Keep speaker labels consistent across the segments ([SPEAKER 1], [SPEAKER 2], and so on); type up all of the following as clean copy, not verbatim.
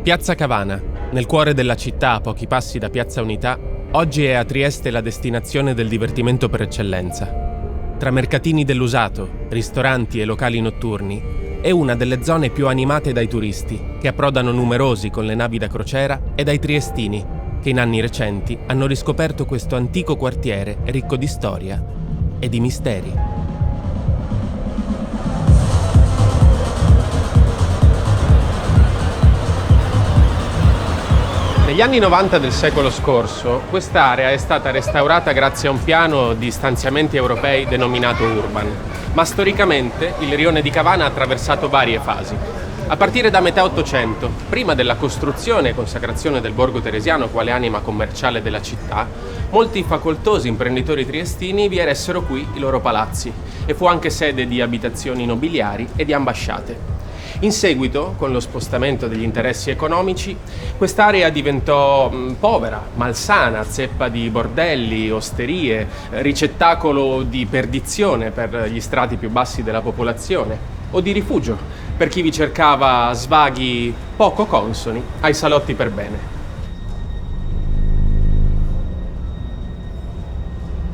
[SPEAKER 1] Piazza Cavana, nel cuore della città a pochi passi da Piazza Unità, oggi è a Trieste la destinazione del divertimento per eccellenza. Tra mercatini dell'usato, ristoranti e locali notturni, è una delle zone più animate dai turisti, che approdano numerosi con le navi da crociera, e dai triestini, che in anni recenti hanno riscoperto questo antico quartiere ricco di storia e di misteri. Negli anni 90 del secolo scorso, quest'area è stata restaurata grazie a un piano di stanziamenti europei denominato Urban, ma storicamente il rione di Cavana ha attraversato varie fasi. A partire da metà Ottocento, prima della costruzione e consacrazione del borgo teresiano quale anima commerciale della città, molti facoltosi imprenditori triestini vi eressero qui i loro palazzi e fu anche sede di abitazioni nobiliari e di ambasciate. In seguito, con lo spostamento degli interessi economici, quest'area diventò povera, malsana, zeppa di bordelli, osterie, ricettacolo di perdizione per gli strati più bassi della popolazione o di rifugio per chi vi cercava svaghi poco consoni ai salotti per bene.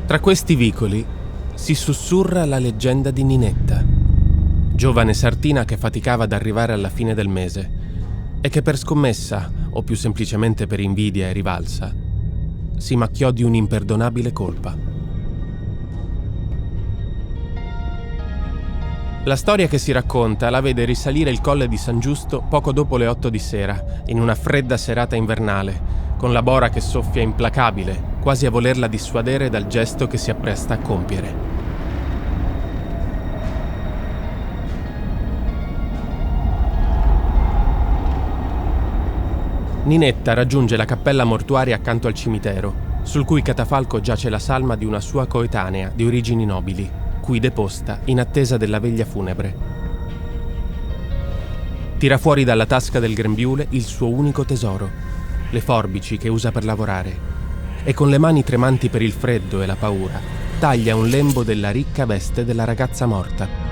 [SPEAKER 1] Tra questi vicoli si sussurra la leggenda di Ninetta, giovane sartina che faticava ad arrivare alla fine del mese e che per scommessa, o più semplicemente per invidia e rivalsa, si macchiò di un'imperdonabile colpa. La storia che si racconta la vede risalire il colle di San Giusto poco dopo le 8 di sera, in una fredda serata invernale, con la bora che soffia implacabile, quasi a volerla dissuadere dal gesto che si appresta a compiere. Ninetta raggiunge la cappella mortuaria accanto al cimitero, sul cui catafalco giace la salma di una sua coetanea di origini nobili, qui deposta in attesa della veglia funebre. Tira fuori dalla tasca del grembiule il suo unico tesoro, le forbici che usa per lavorare, e con le mani tremanti per il freddo e la paura, taglia un lembo della ricca veste della ragazza morta.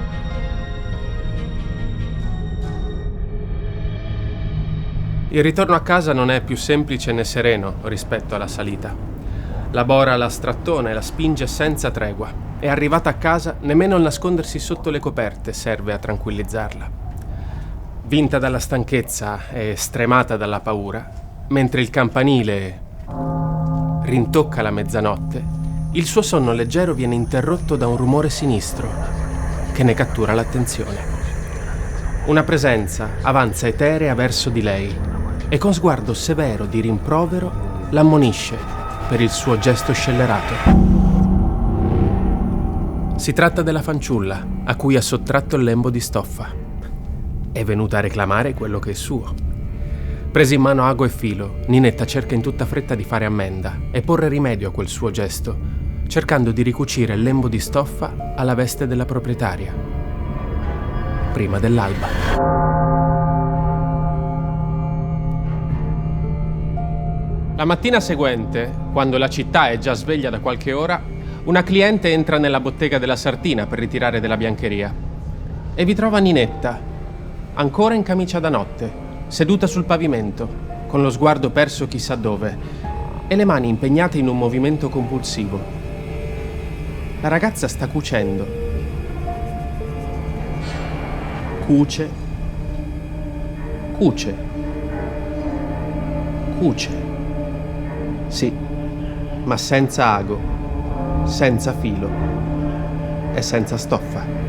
[SPEAKER 1] Il ritorno a casa non è più semplice né sereno rispetto alla salita. La bora la strattona e la spinge senza tregua e arrivata a casa nemmeno il nascondersi sotto le coperte serve a tranquillizzarla. Vinta dalla stanchezza e stremata dalla paura, mentre il campanile rintocca la mezzanotte, il suo sonno leggero viene interrotto da un rumore sinistro che ne cattura l'attenzione. Una presenza avanza eterea verso di lei e con sguardo severo di rimprovero l'ammonisce per il suo gesto scellerato. Si tratta della fanciulla a cui ha sottratto il lembo di stoffa. È venuta a reclamare quello che è suo. Presa in mano ago e filo, Ninetta cerca in tutta fretta di fare ammenda e porre rimedio a quel suo gesto, cercando di ricucire il lembo di stoffa alla veste della proprietaria, prima dell'alba. La mattina seguente, quando la città è già sveglia da qualche ora, una cliente entra nella bottega della sartina per ritirare della biancheria e vi trova Ninetta, ancora in camicia da notte, seduta sul pavimento, con lo sguardo perso chissà dove e le mani impegnate in un movimento compulsivo. La ragazza sta cucendo. Cuce. Sì, ma senza ago, senza filo e senza stoffa.